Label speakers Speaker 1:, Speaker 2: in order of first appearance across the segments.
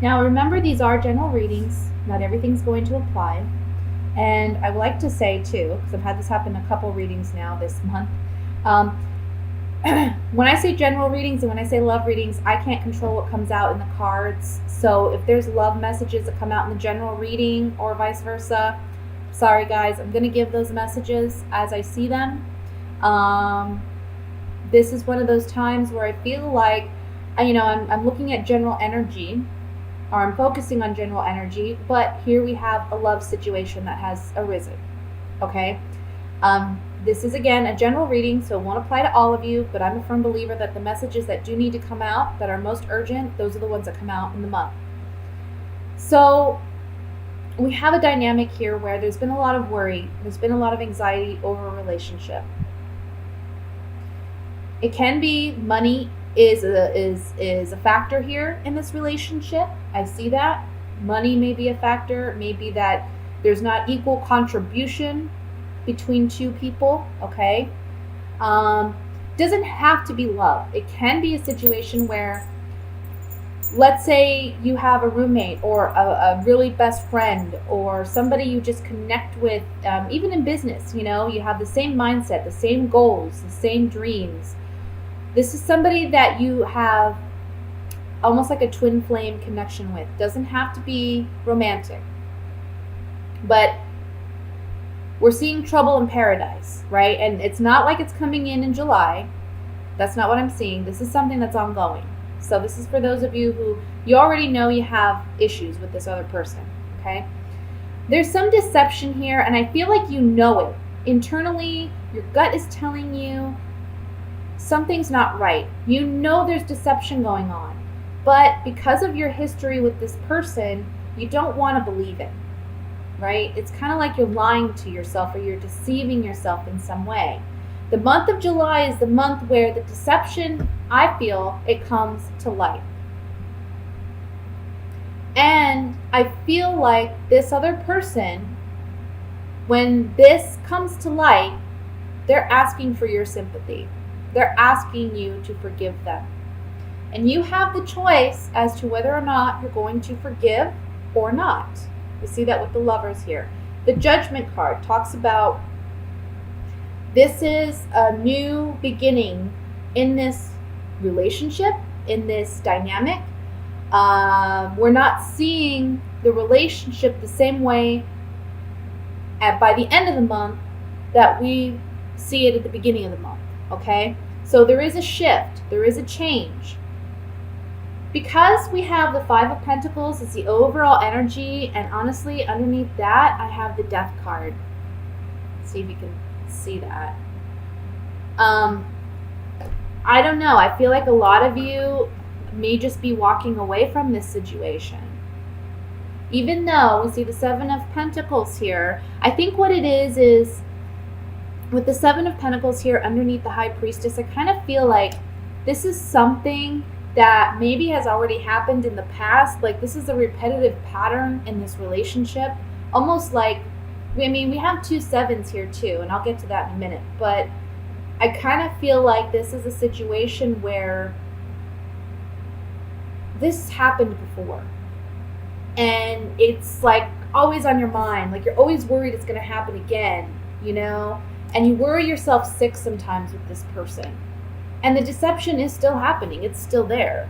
Speaker 1: Now, remember, these are general readings. Not everything's going to apply. And I would like to say, too, because I've had this happen a couple readings now this month. Um, when I say general readings and when I say love readings, I can't control what comes out in the cards. So if there's love messages that come out in the general reading or vice versa, sorry guys, I'm going to give those messages as I see them. This is one of those times where I feel like, I'm looking at general energy, or I'm focusing on general energy, but here we have a love situation that has arisen. Okay? This is again a general reading, so it won't apply to all of you, but I'm a firm believer that the messages that do need to come out, that are most urgent, those are the ones that come out in the month. So we have a dynamic here where there's been a lot of worry, there's been a lot of anxiety over a relationship. It can be money is a factor here in this relationship. I see that. Money may be a factor, maybe that there's not equal contribution between two people, okay? Doesn't have to be love. It can be a situation where, let's say you have a roommate or a really best friend or somebody you just connect with, even in business, you have the same mindset, the same goals, the same dreams. This is somebody that you have almost like a twin flame connection with. Doesn't have to be romantic. But we're seeing trouble in paradise, right? And it's not like it's coming in July. That's not what I'm seeing. This is something that's ongoing. So this is for those of you who you already know you have issues with this other person, okay? There's some deception here, and I feel like you know it. Internally, your gut is telling you something's not right. You know there's deception going on. But because of your history with this person, you don't want to believe it, right? It's kind of like you're lying to yourself or you're deceiving yourself in some way. The month of July is the month where the deception, I feel, it comes to light. And I feel like this other person, when this comes to light, they're asking for your sympathy. They're asking you to forgive them. And you have the choice as to whether or not you're going to forgive or not. We see that with the Lovers here. The Judgment card talks about this is a new beginning in this relationship, in this dynamic. We're not seeing the relationship the same way by the end of the month that we see it at the beginning of the month, okay? So there is a shift, there is a change. Because we have the Five of Pentacles as the overall energy, and honestly, underneath that, I have the Death card. Let's see if you can see that. I don't know. I feel like a lot of you may just be walking away from this situation. Even though we see the Seven of Pentacles here, I think what it is with the Seven of Pentacles here underneath the High Priestess, I kind of feel like this is something that maybe has already happened in the past. Like this is a repetitive pattern in this relationship. Almost like, we have two sevens here too, and I'll get to that in a minute. But I kind of feel like this is a situation where this happened before. And it's like always on your mind. Like you're always worried it's going to happen again, And you worry yourself sick sometimes with this person. And the deception is still happening. It's still there.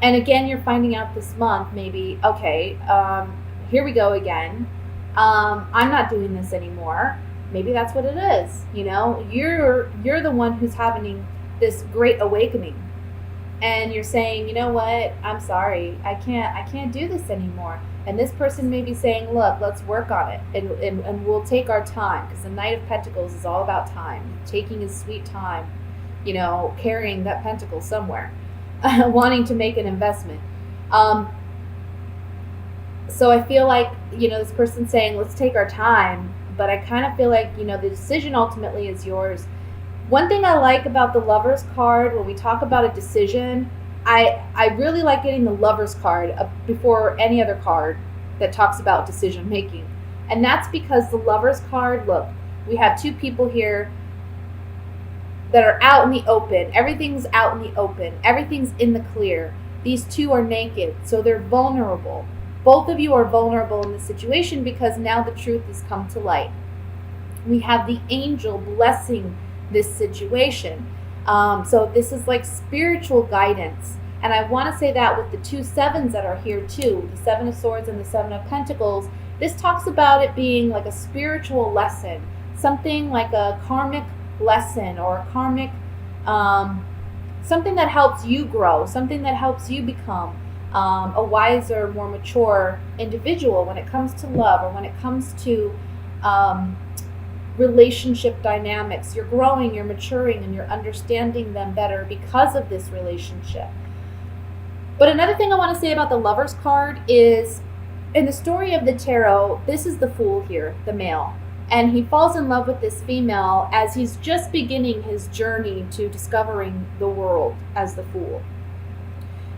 Speaker 1: And again, you're finding out this month, maybe, okay, here we go again. I'm not doing this anymore. Maybe that's what it is. You're the one who's having this great awakening. And you're saying, you know what, I'm sorry. I can't do this anymore. And this person may be saying, look, let's work on it. And we'll take our time. Because the Knight of Pentacles is all about time. Taking his sweet time. Carrying that pentacle somewhere, wanting to make an investment. So I feel like, this person's saying, let's take our time, but I kind of feel like, the decision ultimately is yours. One thing I like about the Lovers card, when we talk about a decision, I really like getting the Lovers card before any other card that talks about decision making. And that's because the Lovers card, look, we have two people here that are out in the open. Everything's out in the open. Everything's in the clear. These two are naked, so they're vulnerable. Both of you are vulnerable in this situation because now the truth has come to light. We have the angel blessing this situation. So this is like spiritual guidance. And I want to say that with the 2 sevens that are here too, the 7 of Swords and the 7 of Pentacles, this talks about it being like a spiritual lesson, something like a karmic lesson or a karmic, something that helps you grow, something that helps you become a wiser, more mature individual when it comes to love or when it comes to relationship dynamics. You're growing, you're maturing, and you're understanding them better because of this relationship. But another thing I want to say about the Lovers card is, in the story of the tarot, this is the Fool here, the male. And he falls in love with this female as he's just beginning his journey to discovering the world as the Fool.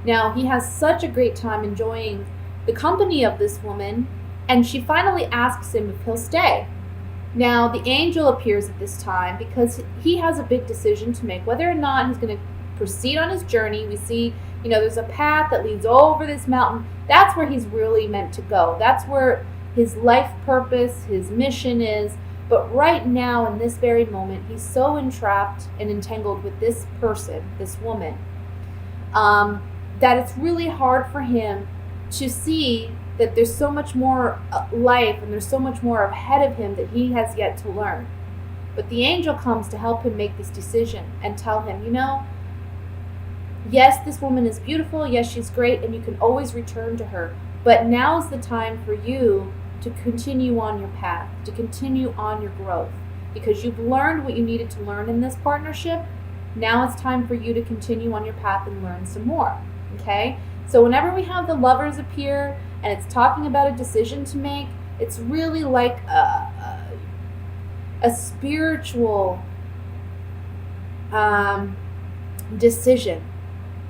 Speaker 1: Now, he has such a great time enjoying the company of this woman, and she finally asks him if he'll stay. Now, the angel appears at this time because he has a big decision to make, whether or not he's going to proceed on his journey. We see, there's a path that leads over this mountain. That's where he's really meant to go. That's where his life purpose, his mission is. But right now, in this very moment, he's so entrapped and entangled with this person, this woman, that it's really hard for him to see that there's so much more life and there's so much more ahead of him that he has yet to learn. But the angel comes to help him make this decision and tell him, yes, this woman is beautiful. Yes, she's great. And you can always return to her. But now's the time for you to continue on your path, to continue on your growth. Because you've learned what you needed to learn in this partnership. Now it's time for you to continue on your path and learn some more. Okay? So whenever we have the Lovers appear and it's talking about a decision to make, it's really like a spiritual decision.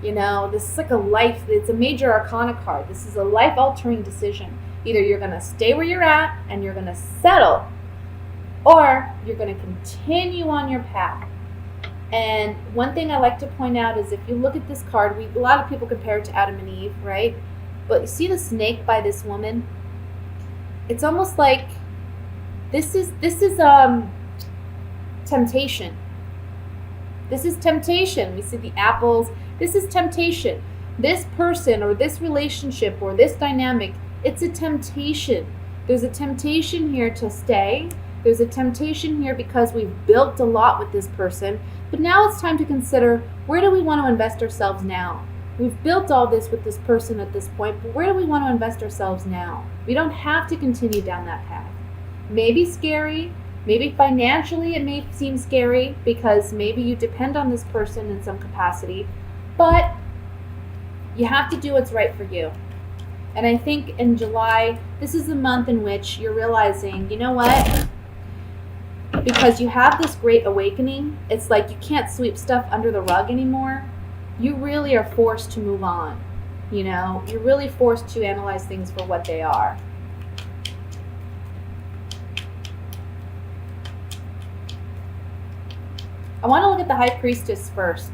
Speaker 1: This is like a life, it's a major arcana card. This is a life-altering decision. Either you're going to stay where you're at and you're going to settle, or you're going to continue on your path. And one thing I like to point out is if you look at this card, a lot of people compare it to Adam and Eve, right? But you see the snake by this woman? It's almost like this is temptation. This is temptation. We see the apples. This is temptation. This person or this relationship or this dynamic, it's a temptation. There's a temptation here to stay. There's a temptation here because we've built a lot with this person. But now it's time to consider, where do we want to invest ourselves now? We've built all this with this person at this point, but where do we want to invest ourselves now? We don't have to continue down that path. Maybe scary. Maybe financially it may seem scary because maybe you depend on this person in some capacity, but you have to do what's right for you. And I think in July, this is the month in which you're realizing, you know what? Because you have this great awakening, it's like you can't sweep stuff under the rug anymore. You really are forced to move on. You're really forced to analyze things for what they are. I want to look at the High Priestess first.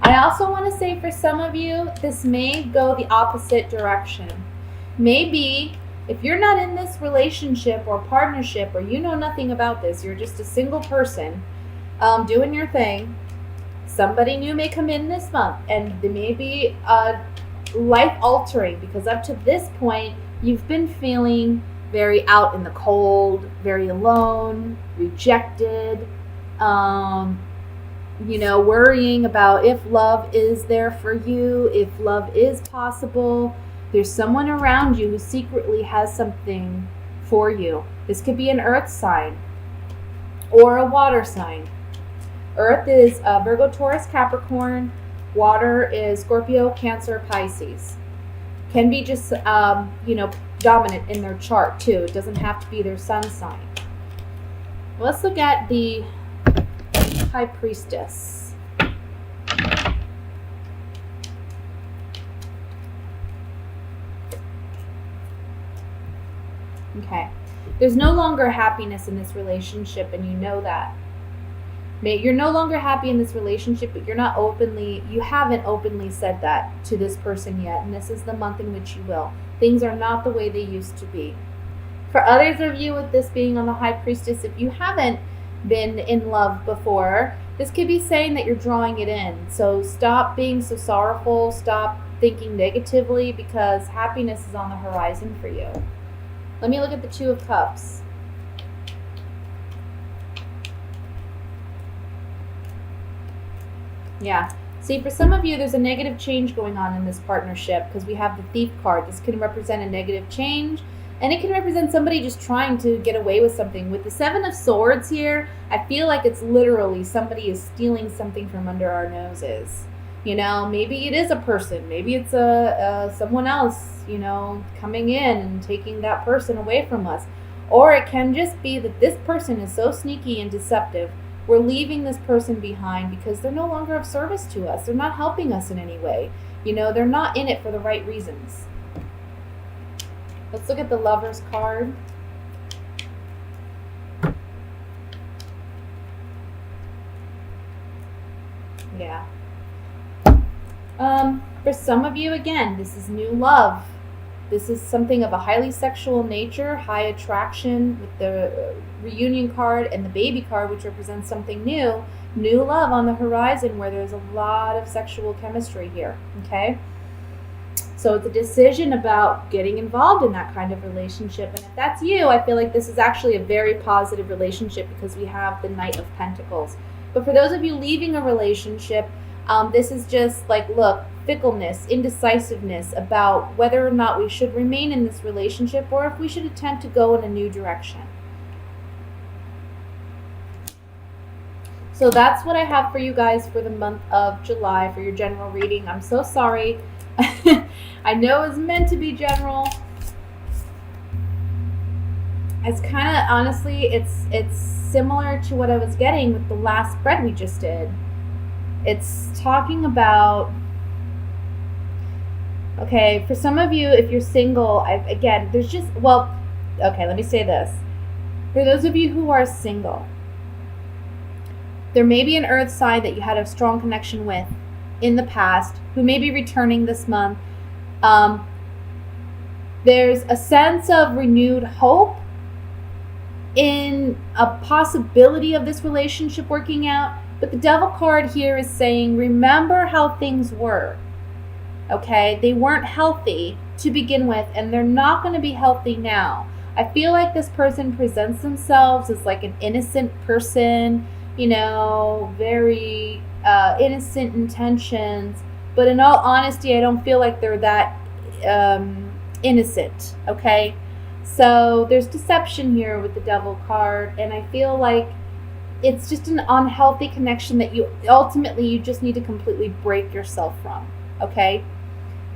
Speaker 1: I also want to say for some of you, this may go the opposite direction. Maybe if you're not in this relationship or partnership, or you know nothing about this, you're just a single person doing your thing, somebody new may come in this month and they may be life altering, because up to this point, you've been feeling very out in the cold, very alone, rejected, worrying about if love is there for you, if love is possible. There's someone around you who secretly has something for you. This could be an earth sign or a water sign. Earth is Virgo, Taurus, Capricorn. Water is Scorpio, Cancer, Pisces. Can be just, dominant in their chart too. It doesn't have to be their sun sign. Let's look at the High Priestess. Okay. There's no longer happiness in this relationship, and you know that. You're no longer happy in this relationship, but you haven't openly said that to this person yet, and this is the month in which you will. Things are not the way they used to be. For others of you, with this being on the High Priestess, if you haven't been in love before, this could be saying that you're drawing it in. So stop being so sorrowful, stop thinking negatively, because happiness is on the horizon for you. Let me look at the Two of Cups. Yeah. See, for some of you, there's a negative change going on in this partnership because we have the Thief card. This can represent a negative change, and it can represent somebody just trying to get away with something. With the Seven of Swords here, I feel like it's literally somebody is stealing something from under our noses. You know, maybe it is a person. Maybe it's someone else, you know, coming in and taking that person away from us. Or it can just be that this person is so sneaky and deceptive. We're leaving this person behind because they're no longer of service to us. They're not helping us in any way. You know, they're not in it for the right reasons. Let's look at the Lover's card. Yeah. For some of you, again, this is new love. This is something of a highly sexual nature, high attraction with the reunion card and the baby card, which represents something new. New love on the horizon where there's a lot of sexual chemistry here, okay? So it's a decision about getting involved in that kind of relationship. And if that's you, I feel like this is actually a very positive relationship because we have the Knight of Pentacles. But for those of you leaving a relationship, this is just like, look, fickleness, indecisiveness about whether or not we should remain in this relationship or if we should attempt to go in a new direction. So that's what I have for you guys for the month of July for your general reading. I'm so sorry. I know it's meant to be general. It's kind of, honestly, it's similar to what I was getting with the last spread we just did. It's talking about, okay, for some of you, if you're single, again, there's just, well, okay, let me say this. For those of you who are single, there may be an earth sign that you had a strong connection with in the past who may be returning this month. There's a sense of renewed hope in a possibility of this relationship working out. But the Devil card here is saying, remember how things were. Okay, they weren't healthy to begin with, and they're not going to be healthy now. I feel like this person presents themselves as like an innocent person, you know, very innocent intentions. But in all honesty, I don't feel like they're that innocent, okay? So there's deception here with the Devil card, and I feel like it's just an unhealthy connection that you just need to completely break yourself from, okay?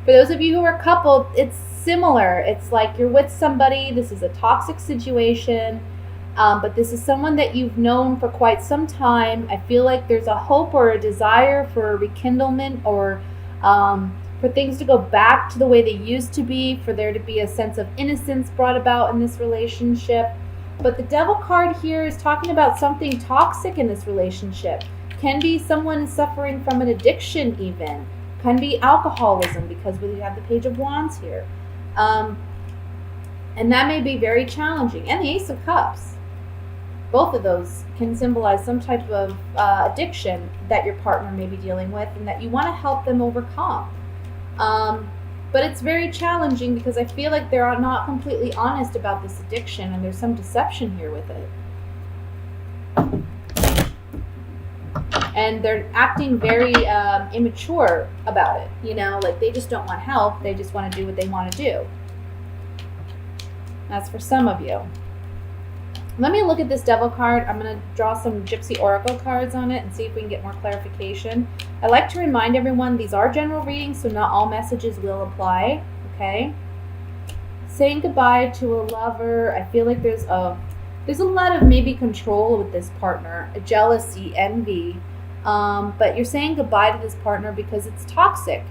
Speaker 1: For those of you who are coupled, it's similar. It's like you're with somebody, this is a toxic situation, but this is someone that you've known for quite some time. I feel like there's a hope or a desire for a rekindlement or for things to go back to the way they used to be, for there to be a sense of innocence brought about in this relationship. But the Devil card here is talking about something toxic in this relationship. Can be someone suffering from an addiction even. Can be alcoholism because we have the Page of Wands here. And that may be very challenging. And the Ace of Cups. Both of those can symbolize some type of addiction that your partner may be dealing with and that you want to help them overcome. But it's very challenging because I feel like they're not completely honest about this addiction and there's some deception here with it. And they're acting very immature about it, you know, like they just don't want help. They just want to do what they want to do. That's for some of you. Let me look at this Devil card. I'm going to draw some Gypsy Oracle cards on it and see if we can get more clarification. I like to remind everyone these are general readings, so not all messages will apply, okay? Saying goodbye to a lover. I feel like there's a lot of maybe control with this partner, a jealousy, envy. But you're saying goodbye to this partner because it's toxic.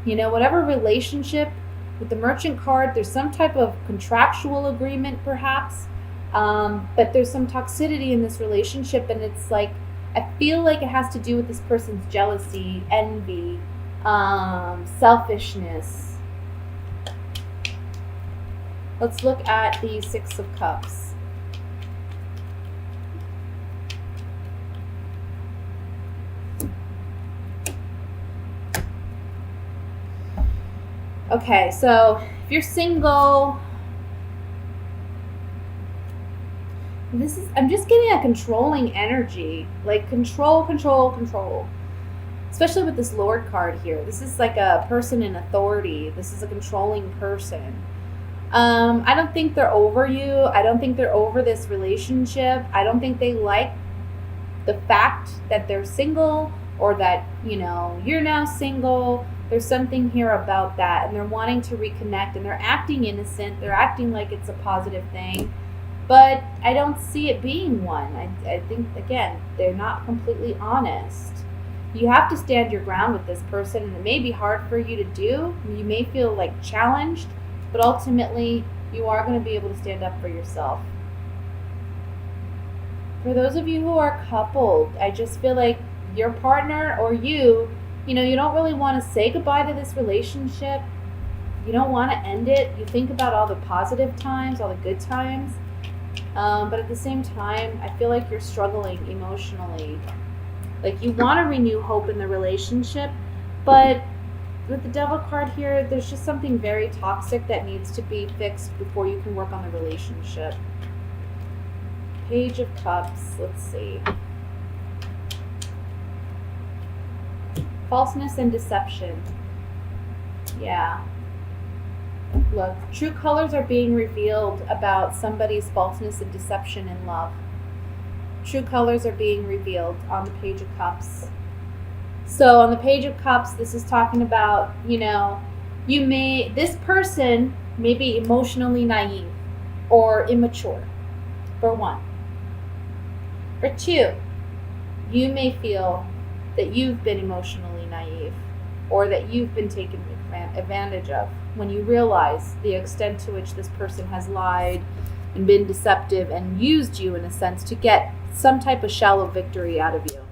Speaker 1: You know, whatever relationship, with the Merchant card, there's some type of contractual agreement perhaps. But there's some toxicity in this relationship, and it's like, I feel like it has to do with this person's jealousy, envy, selfishness. Let's look at the Six of Cups. Okay, so if you're single, I'm just getting a controlling energy, like control. Especially with this Lord card here. This is like a person in authority. This is a controlling person. I don't think they're over you. I don't think they're over this relationship. I don't think they like the fact that they're single, or that, you're now single. There's something here about that, and they're wanting to reconnect, and they're acting innocent. They're acting like it's a positive thing, but I don't see it being one. I think, again, they're not completely honest. You have to stand your ground with this person, and it may be hard for you to do. You may feel like challenged, but ultimately you are going to be able to stand up for yourself. For those of you who are coupled, I just feel like your partner or you don't really want to say goodbye to this relationship. You don't want to end it. You think about all the positive times, all the good times. But at the same time, I feel like you're struggling emotionally. Like you want to renew hope in the relationship, but with the Devil card here, there's just something very toxic that needs to be fixed before you can work on the relationship. Page of Cups, let's see. Falseness and deception. Yeah. Look, true colors are being revealed about somebody's falseness and deception in love. True colors are being revealed on the Page of Cups. So on the Page of Cups, this is talking about, this person may be emotionally naive or immature, for one. For two, you may feel that you've been emotionally naive, or that you've been taken advantage of when you realize the extent to which this person has lied and been deceptive and used you in a sense to get some type of shallow victory out of you.